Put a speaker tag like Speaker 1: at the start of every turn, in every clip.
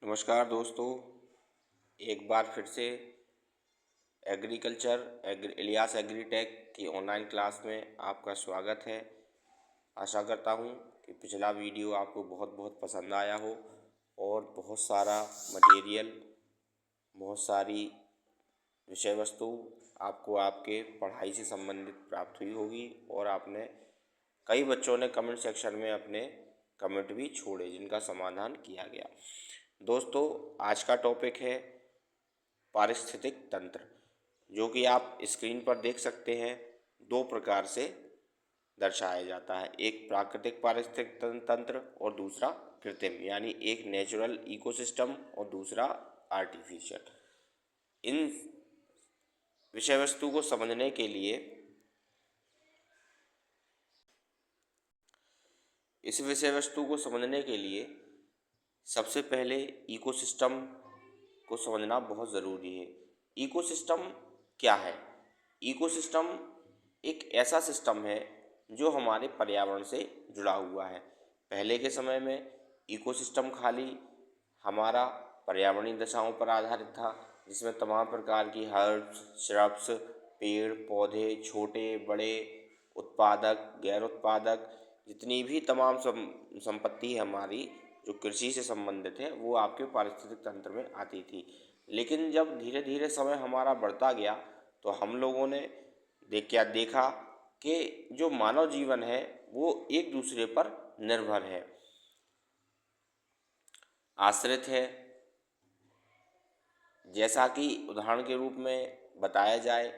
Speaker 1: नमस्कार दोस्तों। एक बार फिर से इलियास एग्रीटेक की ऑनलाइन क्लास में आपका स्वागत है। आशा करता हूँ कि पिछला वीडियो आपको बहुत बहुत पसंद आया हो और बहुत सारा मटेरियल, बहुत सारी विषय वस्तु आपको आपके पढ़ाई से संबंधित प्राप्त हुई होगी और आपने कई बच्चों ने कमेंट सेक्शन में अपने कमेंट भी छोड़े जिनका समाधान किया गया। दोस्तों, आज का टॉपिक है पारिस्थितिक तंत्र, जो कि आप स्क्रीन पर देख सकते हैं। दो प्रकार से दर्शाया जाता है, एक प्राकृतिक पारिस्थितिक तंत्र और दूसरा कृत्रिम, यानी एक नेचुरल इकोसिस्टम और दूसरा आर्टिफिशियल। इन विषय वस्तु को समझने के लिए सबसे पहले इकोसिस्टम को समझना बहुत ज़रूरी है। इकोसिस्टम क्या है? इकोसिस्टम एक ऐसा सिस्टम है जो हमारे पर्यावरण से जुड़ा हुआ है। पहले के समय में इकोसिस्टम खाली हमारा पर्यावरणीय दशाओं पर आधारित था, जिसमें तमाम प्रकार की हर्ब्स, श्रब्स, पेड़ पौधे, छोटे बड़े, उत्पादक, गैर उत्पादक, जितनी भी तमाम संपत्ति हमारी जो कृषि से संबंधित है वो आपके पारिस्थितिक तंत्र में आती थी। लेकिन जब धीरे धीरे समय हमारा बढ़ता गया तो हम लोगों ने देखा कि जो मानव जीवन है वो एक दूसरे पर निर्भर है, आश्रित है। जैसा कि उदाहरण के रूप में बताया जाए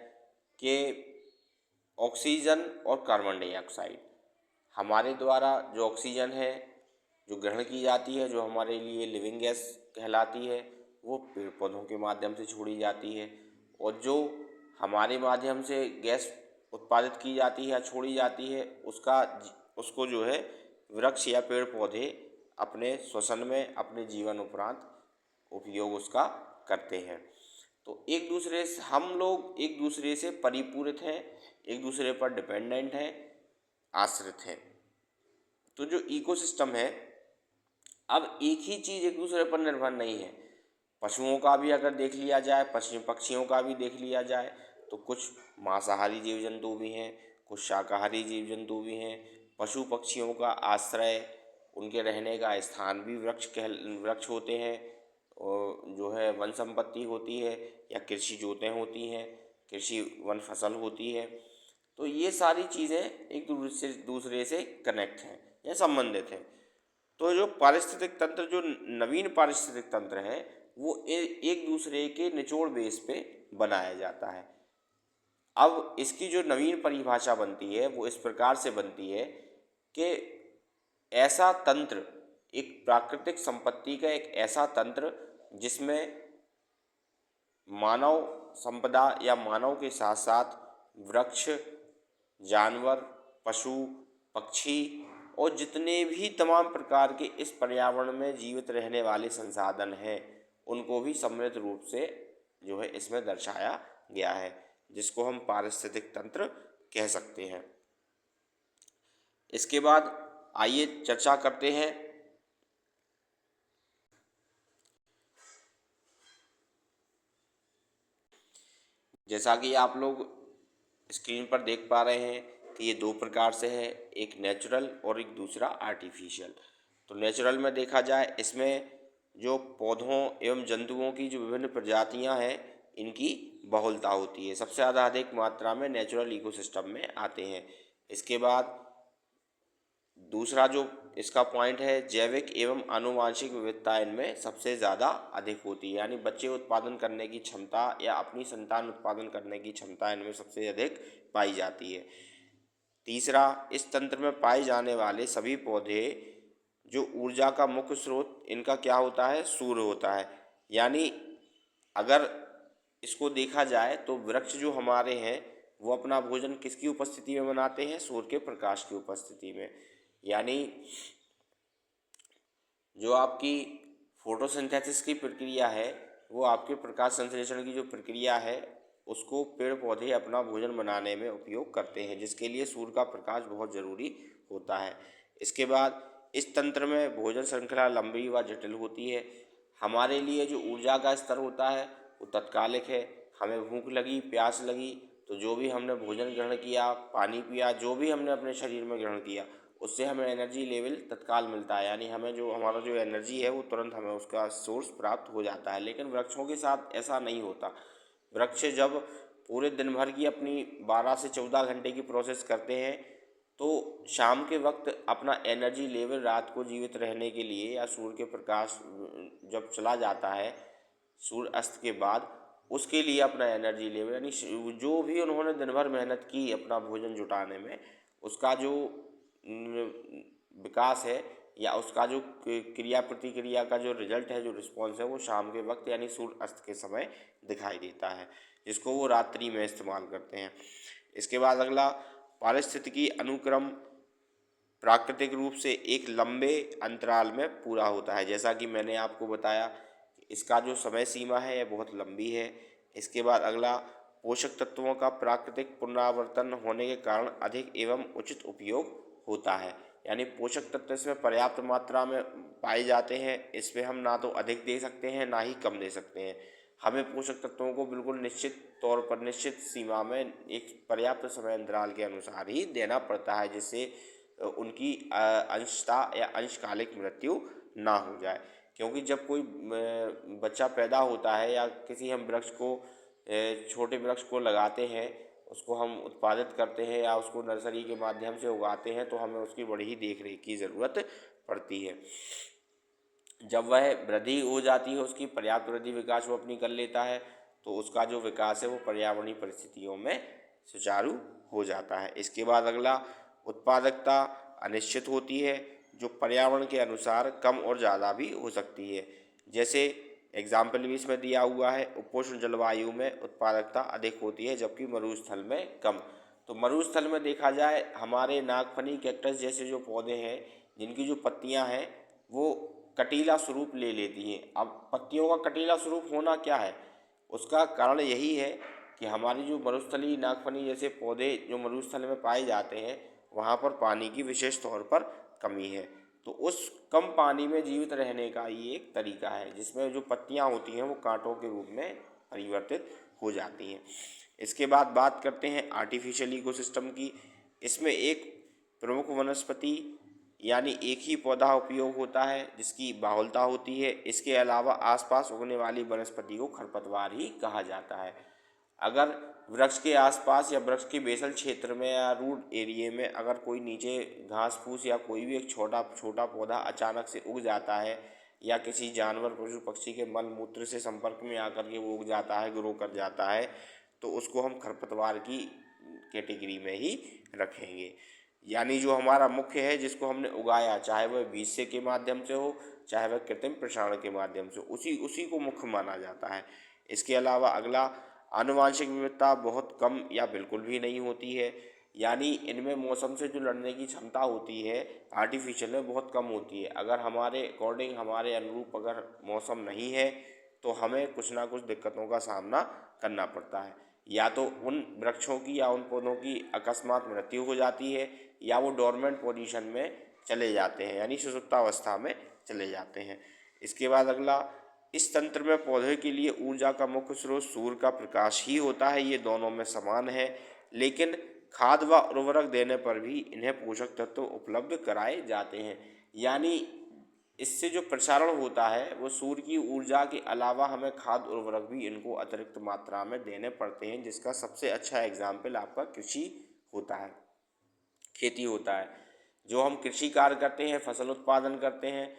Speaker 1: कि ऑक्सीजन और कार्बन डाइऑक्साइड, हमारे द्वारा जो ऑक्सीजन है जो ग्रहण की जाती है, जो हमारे लिए लिविंग गैस कहलाती है, वो पेड़ पौधों के माध्यम से छोड़ी जाती है। और जो हमारे माध्यम से गैस उत्पादित की जाती है या छोड़ी जाती है, उसको जो है वृक्ष या पेड़ पौधे अपने श्वसन में अपने जीवन उपरांत उपयोग उसका करते हैं। तो हम लोग एक दूसरे से परिपूरित हैं, एक दूसरे पर डिपेंडेंट हैं, आश्रित हैं। तो जो इकोसिस्टम है, अब एक ही चीज़ एक दूसरे पर निर्भर नहीं है। पशुओं का भी अगर देख लिया जाए, पक्षियों का भी देख लिया जाए, तो कुछ मांसाहारी जीव जंतु भी हैं, कुछ शाकाहारी जीव जंतु भी हैं। पशु पक्षियों का आश्रय, उनके रहने का स्थान भी वृक्ष होते हैं, और जो है वन संपत्ति होती है या कृषि जोतें होती हैं, कृषि वन फसल होती है। तो ये सारी चीज़ें एक दूसरे से कनेक्ट हैं या संबंधित हैं। तो जो पारिस्थितिक तंत्र, जो नवीन पारिस्थितिक तंत्र है, वो एक दूसरे के निचोड़ बेस पे बनाया जाता है। अब इसकी जो नवीन परिभाषा बनती है वो इस प्रकार से बनती है कि ऐसा तंत्र, एक प्राकृतिक संपत्ति का एक ऐसा तंत्र जिसमें मानव संपदा या मानव के साथ साथ वृक्ष, जानवर, पशु, पक्षी और जितने भी तमाम प्रकार के इस पर्यावरण में जीवित रहने वाले संसाधन हैं, उनको भी समृद्ध रूप से जो है इसमें दर्शाया गया है, जिसको हम पारिस्थितिक तंत्र कह सकते हैं। इसके बाद आइए चर्चा करते हैं जैसा कि आप लोग स्क्रीन पर देख पा रहे हैं कि ये दो प्रकार से है, एक नेचुरल और एक दूसरा आर्टिफिशियल। तो नेचुरल में देखा जाए, इसमें जो पौधों एवं जंतुओं की जो विभिन्न प्रजातियां हैं, इनकी बहुलता होती है। सबसे ज़्यादा अधिक मात्रा में नेचुरल इकोसिस्टम में आते हैं। इसके बाद दूसरा जो इसका पॉइंट है, जैविक एवं आनुवांशिक विविधता इनमें सबसे ज़्यादा अधिक होती है, यानी बच्चे उत्पादन करने की क्षमता या अपनी संतान उत्पादन करने की क्षमता इनमें सबसे अधिक पाई जाती है। तीसरा, इस तंत्र में पाए जाने वाले सभी पौधे, जो ऊर्जा का मुख्य स्रोत इनका क्या होता है? सूर्य होता है। यानी अगर इसको देखा जाए तो वृक्ष जो हमारे हैं वो अपना भोजन किसकी उपस्थिति में बनाते हैं? सूर्य के प्रकाश की उपस्थिति में। यानी जो आपकी फोटोसिंथेसिस की प्रक्रिया है, वो आपके प्रकाश संश्लेषण की जो प्रक्रिया है, उसको पेड़ पौधे अपना भोजन बनाने में उपयोग करते हैं, जिसके लिए सूर्य का प्रकाश बहुत ज़रूरी होता है। इसके बाद इस तंत्र में भोजन श्रृंखला लंबी व जटिल होती है। हमारे लिए जो ऊर्जा का स्तर होता है वो तत्कालिक है। हमें भूख लगी, प्यास लगी, तो जो भी हमने भोजन ग्रहण किया, पानी पिया, जो भी हमने अपने शरीर में ग्रहण किया, उससे हमें एनर्जी लेवल तत्काल मिलता है, यानी हमें जो हमारा जो एनर्जी है वो तुरंत हमें उसका सोर्स प्राप्त हो जाता है। लेकिन वृक्षों के साथ ऐसा नहीं होता। वृक्ष जब पूरे दिन भर की अपनी 12 से 14 घंटे की प्रोसेस करते हैं, तो शाम के वक्त अपना एनर्जी लेवल रात को जीवित रहने के लिए, या सूर्य के प्रकाश जब चला जाता है सूर्य अस्त के बाद, उसके लिए अपना एनर्जी लेवल, यानी जो भी उन्होंने दिन भर मेहनत की अपना भोजन जुटाने में, उसका जो विकास है या उसका जो क्रिया प्रतिक्रिया का जो रिजल्ट है, जो रिस्पॉन्स है, वो शाम के वक्त यानी सूर्य अस्त के समय दिखाई देता है, जिसको वो रात्रि में इस्तेमाल करते हैं। इसके बाद अगला, पारिस्थितिकी अनुक्रम प्राकृतिक रूप से एक लंबे अंतराल में पूरा होता है। जैसा कि मैंने आपको बताया, इसका जो समय सीमा है यह बहुत लंबी है। इसके बाद अगला, पोषक तत्वों का प्राकृतिक पुनरावर्तन होने के कारण अधिक एवं उचित उपयोग होता है। यानी पोषक तत्व इसमें पर्याप्त मात्रा में पाए जाते हैं। इसमें हम ना तो अधिक दे सकते हैं, ना ही कम दे सकते हैं। हमें पोषक तत्वों को बिल्कुल निश्चित तौर पर, निश्चित सीमा में, एक पर्याप्त समय अंतराल के अनुसार ही देना पड़ता है, जिससे उनकी अंशतः या अंशकालिक मृत्यु ना हो जाए। क्योंकि जब कोई बच्चा पैदा होता है या किसी हम वृक्ष को, छोटे वृक्ष को लगाते हैं, उसको हम उत्पादित करते हैं या उसको नर्सरी के माध्यम से उगाते हैं, तो हमें उसकी बड़ी ही देख रेख की ज़रूरत पड़ती है। जब वह वृद्धि हो जाती है, उसकी पर्याप्त वृद्धि विकास वो अपनी कर लेता है, तो उसका जो विकास है वो पर्यावरणीय परिस्थितियों में सुचारू हो जाता है। इसके बाद अगला, उत्पादकता अनिश्चित होती है, जो पर्यावरण के अनुसार कम और ज़्यादा भी हो सकती है। जैसे एग्जाम्पल भी इसमें दिया हुआ है, उपोष्ण जलवायु में उत्पादकता अधिक होती है जबकि मरुस्थल में कम। तो मरुस्थल में देखा जाए, हमारे नागफनी, कैक्टस जैसे जो पौधे हैं, जिनकी जो पत्तियां हैं वो कटीला स्वरूप ले लेती हैं। अब पत्तियों का कटीला स्वरूप होना क्या है, उसका कारण यही है कि हमारी जो मरुस्थलीय नागफनी जैसे पौधे जो मरुस्थल में पाए जाते हैं, वहाँ पर पानी की विशेष तौर पर कमी है। तो उस कम पानी में जीवित रहने का ये एक तरीका है, जिसमें जो पत्तियाँ होती हैं वो कांटों के रूप में परिवर्तित हो जाती हैं। इसके बाद बात करते हैं आर्टिफिशियल इकोसिस्टम की। इसमें एक प्रमुख वनस्पति यानी एक ही पौधा उपयोग होता है जिसकी बाहुलता होती है। इसके अलावा आसपास उगने वाली वनस्पति को खरपतवार ही कहा जाता है। अगर वृक्ष के आसपास या वृक्ष के बेसल क्षेत्र में या रूट एरिया में अगर कोई नीचे घास फूस या कोई भी एक छोटा छोटा पौधा अचानक से उग जाता है, या किसी जानवर, पशु पक्षी के मल मूत्र से संपर्क में आकर के वो उग जाता है, ग्रो कर जाता है, तो उसको हम खरपतवार की कैटेगरी में ही रखेंगे। यानी जो हमारा मुख्य है, जिसको हमने उगाया, चाहे वह बीज से के माध्यम से हो, चाहे वह कृत्रिम प्रसारण के माध्यम से, उसी उसी को मुख्य माना जाता है। इसके अलावा अगला, आनुवांशिक विविधता बहुत कम या बिल्कुल भी नहीं होती है। यानी इनमें मौसम से जो लड़ने की क्षमता होती है आर्टिफिशियल में बहुत कम होती है। अगर हमारे अकॉर्डिंग, हमारे अनुरूप अगर मौसम नहीं है, तो हमें कुछ ना कुछ दिक्कतों का सामना करना पड़ता है। या तो उन वृक्षों की या उन पौधों की अकस्मात मृत्यु हो जाती है, या वो डोरमेंट पोजीशन में चले जाते हैं, यानी सुसुप्तावस्था में चले जाते हैं। इसके बाद अगला, इस तंत्र में पौधे के लिए ऊर्जा का मुख्य स्रोत सूर्य का प्रकाश ही होता है। ये दोनों में समान है, लेकिन खाद व उर्वरक देने पर भी इन्हें पोषक तत्व उपलब्ध कराए जाते हैं। यानी इससे जो प्रसारण होता है वो सूर्य की ऊर्जा के अलावा हमें खाद उर्वरक भी इनको अतिरिक्त मात्रा में देने पड़ते हैं, जिसका सबसे अच्छा एग्जाम्पल आपका कृषि होता है, खेती होता है। जो हम कृषि कार्य करते हैं, फसल उत्पादन करते हैं,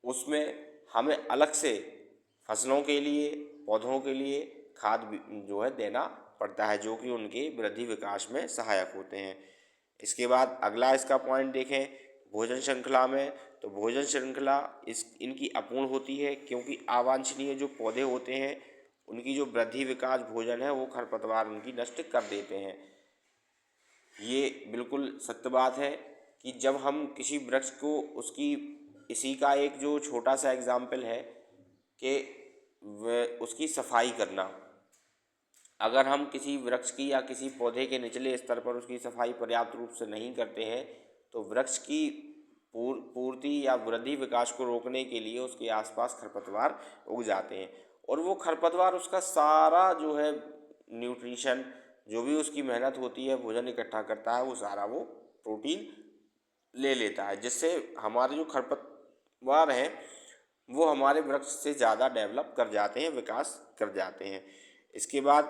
Speaker 1: उसमें हमें अलग से फसलों के लिए, पौधों के लिए खाद जो है देना पड़ता है, जो कि उनके वृद्धि विकास में सहायक होते हैं। इसके बाद अगला इसका पॉइंट देखें, भोजन श्रृंखला में, तो भोजन श्रृंखला इनकी अपूर्ण होती है, क्योंकि अवांछनीय जो पौधे होते हैं उनकी जो वृद्धि विकास भोजन है वो खरपतवार उनकी नष्ट कर देते हैं। ये बिल्कुल सत्य बात है कि जब हम किसी वृक्ष को उसकी, इसी का एक जो छोटा सा एग्जाम्पल है कि उसकी सफाई करना। अगर हम किसी वृक्ष की या किसी पौधे के निचले स्तर पर उसकी सफाई पर्याप्त रूप से नहीं करते हैं, तो वृक्ष की पूर्ति या वृद्धि विकास को रोकने के लिए उसके आसपास खरपतवार उग जाते हैं, और वो खरपतवार उसका सारा जो है न्यूट्रिशन, जो भी उसकी मेहनत होती है, भोजन इकट्ठा करता है, वो सारा वो प्रोटीन ले लेता है, जिससे हमारे जो खरपतवार हैं वो हमारे वृक्ष से ज़्यादा डेवलप कर जाते हैं, विकास कर जाते हैं। इसके बाद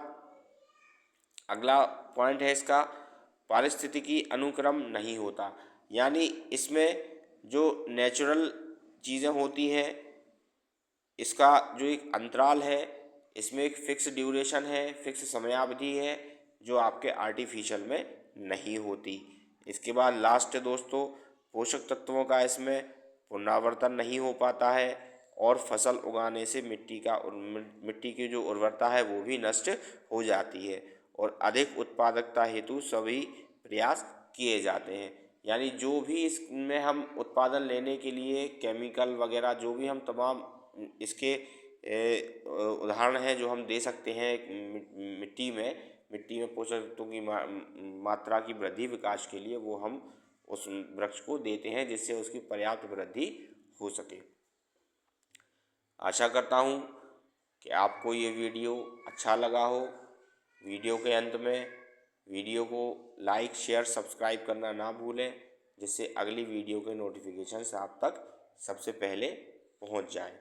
Speaker 1: अगला पॉइंट है इसका, पारिस्थितिकी अनुक्रम नहीं होता। यानी इसमें जो नेचुरल चीज़ें होती हैं, इसका जो एक अंतराल है, इसमें एक फिक्स ड्यूरेशन है, फिक्स समयावधि है, जो आपके आर्टिफिशियल में नहीं होती। इसके बाद लास्ट है दोस्तों, पोषक तत्वों का इसमें पुनरावर्तन नहीं हो पाता है, और फसल उगाने से मिट्टी की जो उर्वरता है वो भी नष्ट हो जाती है, और अधिक उत्पादकता हेतु सभी प्रयास किए जाते हैं। यानी जो भी इसमें हम उत्पादन लेने के लिए केमिकल वगैरह, जो भी हम तमाम इसके उदाहरण हैं जो हम दे सकते हैं मिट्टी में पोषक तत्वों की मात्रा की वृद्धि विकास के लिए, वो हम उस वृक्ष को देते हैं, जिससे उसकी पर्याप्त वृद्धि हो सके। आशा करता हूँ कि आपको ये वीडियो अच्छा लगा हो। वीडियो के अंत में वीडियो को लाइक, शेयर, सब्सक्राइब करना ना भूलें, जिससे अगली वीडियो के नोटिफिकेशंस आप तक सबसे पहले पहुंच जाएं।